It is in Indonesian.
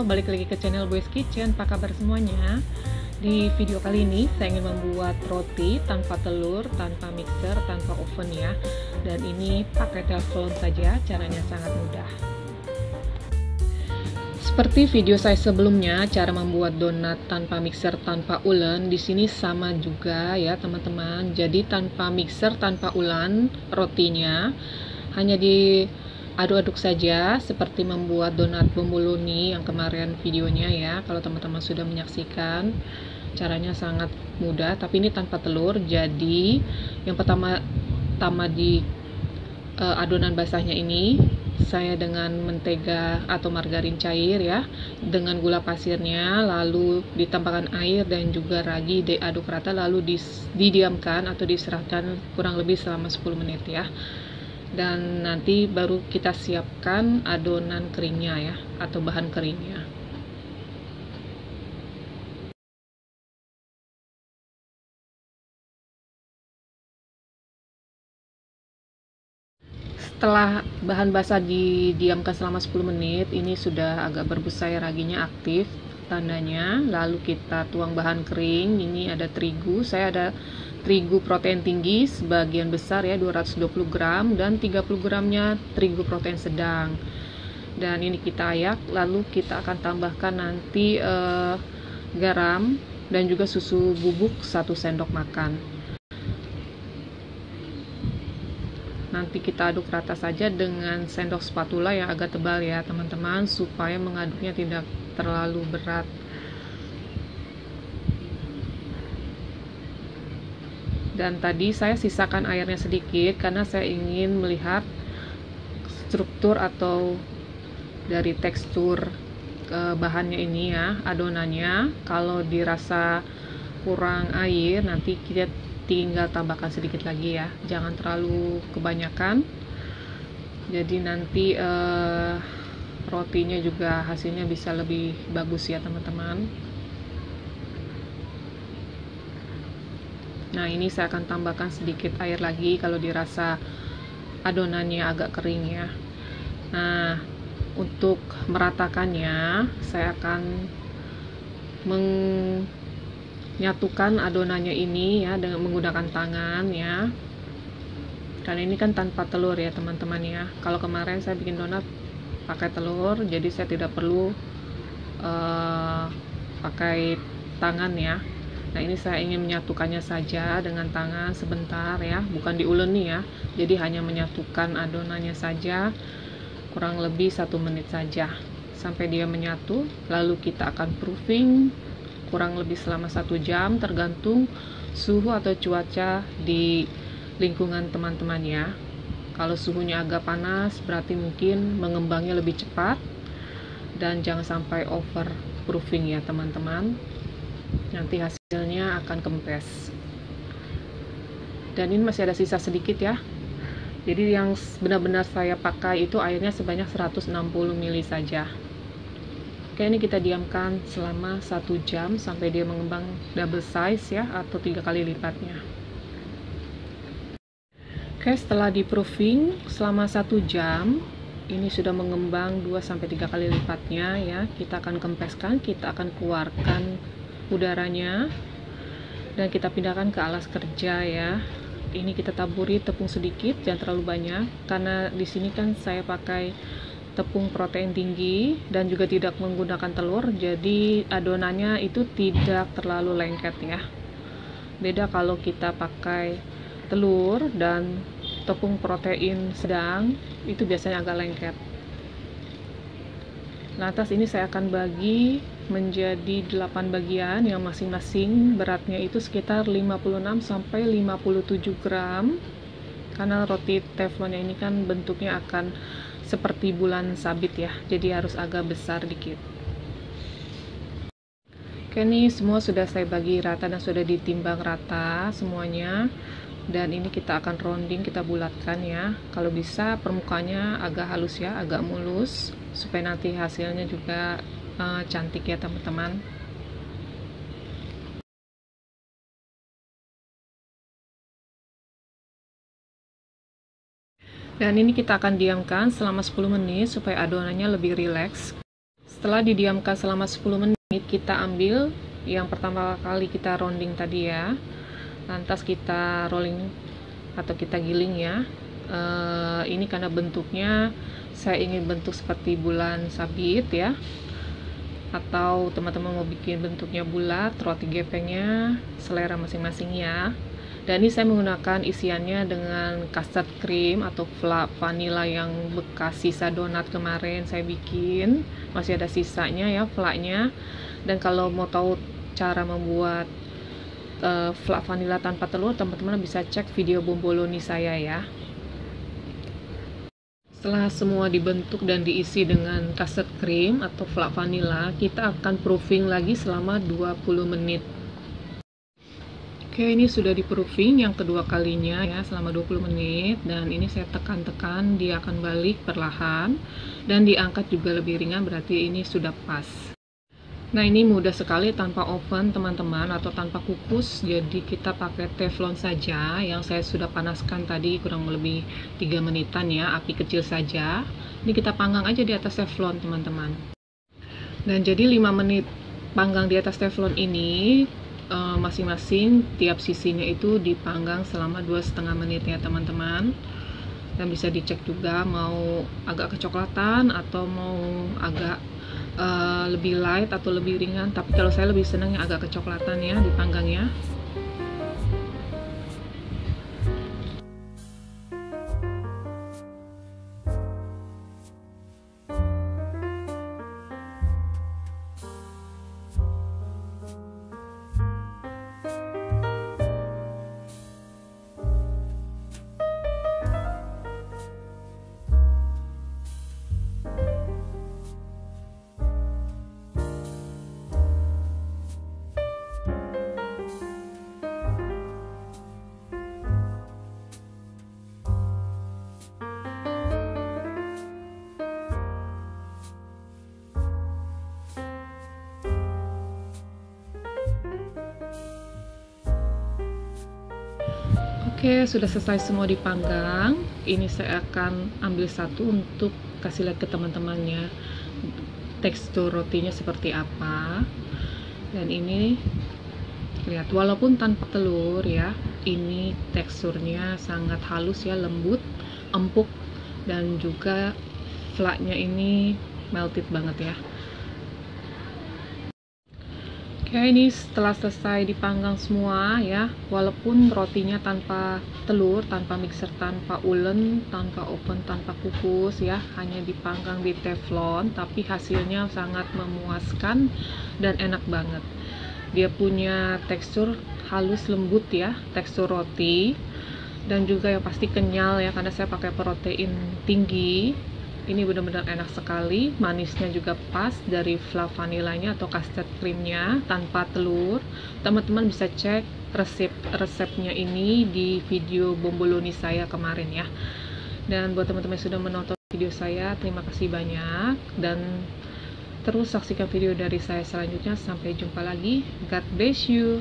balik lagi ke channel Boy's Kitchen. Apa kabar semuanya? Di video kali ini saya ingin membuat roti tanpa telur, tanpa mixer, tanpa oven ya. Dan ini pakai teflon saja, caranya sangat mudah. Seperti video saya sebelumnya, cara membuat donat tanpa mixer, tanpa ulen, di sini sama juga ya teman-teman. Jadi tanpa mixer, tanpa ulen, rotinya hanya diaduk-aduk saja seperti membuat donat bomboloኒ yang kemarin videonya ya. Kalau teman-teman sudah menyaksikan, caranya sangat mudah, tapi ini tanpa telur. Jadi yang pertama di adonan basahnya ini saya dengan mentega atau margarin cair ya, dengan gula pasirnya, lalu ditambahkan air dan juga ragi, diaduk rata, lalu didiamkan atau diserahkan kurang lebih selama 10 menit ya. Dan nanti baru kita siapkan adonan keringnya ya, atau bahan keringnya. Setelah bahan basah didiamkan selama 10 menit, ini sudah agak berbusa ya, raginya aktif tandanya. Lalu kita tuang bahan kering. Ini ada terigu, saya ada terigu protein tinggi sebagian besar ya, 220 gram, dan 30 gramnya terigu protein sedang. Dan ini kita ayak, lalu kita akan tambahkan nanti garam dan juga susu bubuk 1 sendok makan. Nanti kita aduk rata saja dengan sendok spatula yang agak tebal ya teman-teman, supaya mengaduknya tidak terlalu berat. Dan tadi saya sisakan airnya sedikit karena saya ingin melihat struktur atau dari tekstur bahannya ini ya, adonannya. Kalau dirasa kurang air, nanti kita tinggal tambahkan sedikit lagi ya, jangan terlalu kebanyakan. Jadi nanti rotinya juga hasilnya bisa lebih bagus ya teman-teman. Nah, ini saya akan tambahkan sedikit air lagi kalau dirasa adonannya agak kering ya. Nah, untuk meratakannya saya akan menyatukan adonannya ini ya dengan menggunakan tangan ya. Karena ini kan tanpa telur ya teman-teman ya. Kalau kemarin saya bikin donat pakai telur, jadi saya tidak perlu pakai tangan ya. Nah, ini saya ingin menyatukannya saja dengan tangan sebentar ya, bukan diuleni ya. Jadi hanya menyatukan adonannya saja, kurang lebih 1 menit saja sampai dia menyatu. Lalu kita akan proofing kurang lebih selama 1 jam, tergantung suhu atau cuaca di lingkungan teman-teman ya. Kalau suhunya agak panas, berarti mungkin mengembangnya lebih cepat, dan jangan sampai over proofing ya teman-teman, nanti hasilnya akan kempes. Dan ini masih ada sisa sedikit ya, jadi yang benar-benar saya pakai itu airnya sebanyak 160 ml saja. Oke, ini kita diamkan selama 1 jam sampai dia mengembang double size ya, atau 3 kali lipatnya. Oke, setelah di proofing selama 1 jam, ini sudah mengembang 2-3 kali lipatnya ya. Kita akan kempeskan, kita akan keluarkan udaranya dan kita pindahkan ke alas kerja ya. Ini kita taburi tepung sedikit, jangan terlalu banyak, karena di sini kan saya pakai tepung protein tinggi dan juga tidak menggunakan telur, jadi adonannya itu tidak terlalu lengket ya. Beda kalau kita pakai telur dan tepung protein sedang, itu biasanya agak lengket. Lantas ini saya akan bagi menjadi 8 bagian yang masing-masing beratnya itu sekitar 56-57 gram. Karena roti teflonnya ini kan bentuknya akan seperti bulan sabit ya, jadi harus agak besar dikit. Oke, ini semua sudah saya bagi rata dan sudah ditimbang rata semuanya. Dan ini kita akan rounding, kita bulatkan ya. Kalau bisa permukaannya agak halus ya, agak mulus, supaya nanti hasilnya juga cantik ya teman-teman. Dan ini kita akan diamkan selama 10 menit supaya adonannya lebih rileks. Setelah didiamkan selama 10 menit, kita ambil yang pertama kali kita rounding tadi ya, lantas kita rolling atau kita giling ya. Ini karena bentuknya saya ingin bentuk seperti bulan sabit ya, atau teman-teman mau bikin bentuknya bulat, roti gepengnya selera masing-masing ya. Dan ini saya menggunakan isiannya dengan custard cream atau fla vanilla yang bekas sisa donat kemarin saya bikin, masih ada sisanya ya flaknya. Dan kalau mau tahu cara membuat fla vanilla tanpa telur, teman-teman bisa cek video bomboloni saya ya. Setelah semua dibentuk dan diisi dengan custard cream atau fla vanilla, kita akan proofing lagi selama 20 menit. Oke, ini sudah di proofing yang kedua kalinya ya, selama 20 menit. Dan ini saya tekan-tekan, dia akan balik perlahan. Dan diangkat juga lebih ringan, berarti ini sudah pas. Nah, ini mudah sekali tanpa oven teman-teman, atau tanpa kukus. Jadi kita pakai teflon saja, yang saya sudah panaskan tadi kurang lebih 3 menitan ya, api kecil saja. Ini kita panggang aja di atas teflon teman-teman. Dan jadi 5 menit panggang di atas teflon ini, masing-masing tiap sisinya itu dipanggang selama 2,5 menit ya teman-teman. Dan bisa dicek juga mau agak kecoklatan atau mau agak lebih light atau lebih ringan, tapi kalau saya lebih senang yang agak kecoklatan ya dipanggangnya. Oke, sudah selesai semua dipanggang. Ini saya akan ambil satu untuk kasih lihat ke teman-temannya tekstur rotinya seperti apa. Dan ini lihat, walaupun tanpa telur ya, ini teksturnya sangat halus ya, lembut, empuk, dan juga flaknya ini melted banget ya. Oke, ini setelah selesai dipanggang semua ya, walaupun rotinya tanpa telur, tanpa mixer, tanpa ulen, tanpa oven, tanpa kukus ya, hanya dipanggang di teflon, tapi hasilnya sangat memuaskan dan enak banget. Dia punya tekstur halus lembut ya, tekstur roti, dan juga yang pasti kenyal ya, karena saya pakai protein tinggi. Ini benar-benar enak sekali, manisnya juga pas dari fla vanillanya atau custard creamnya tanpa telur. Teman-teman bisa cek resepnya ini di video bomboloni saya kemarin ya. Dan buat teman-teman yang sudah menonton video saya, terima kasih banyak, dan terus saksikan video dari saya selanjutnya. Sampai jumpa lagi, God bless you.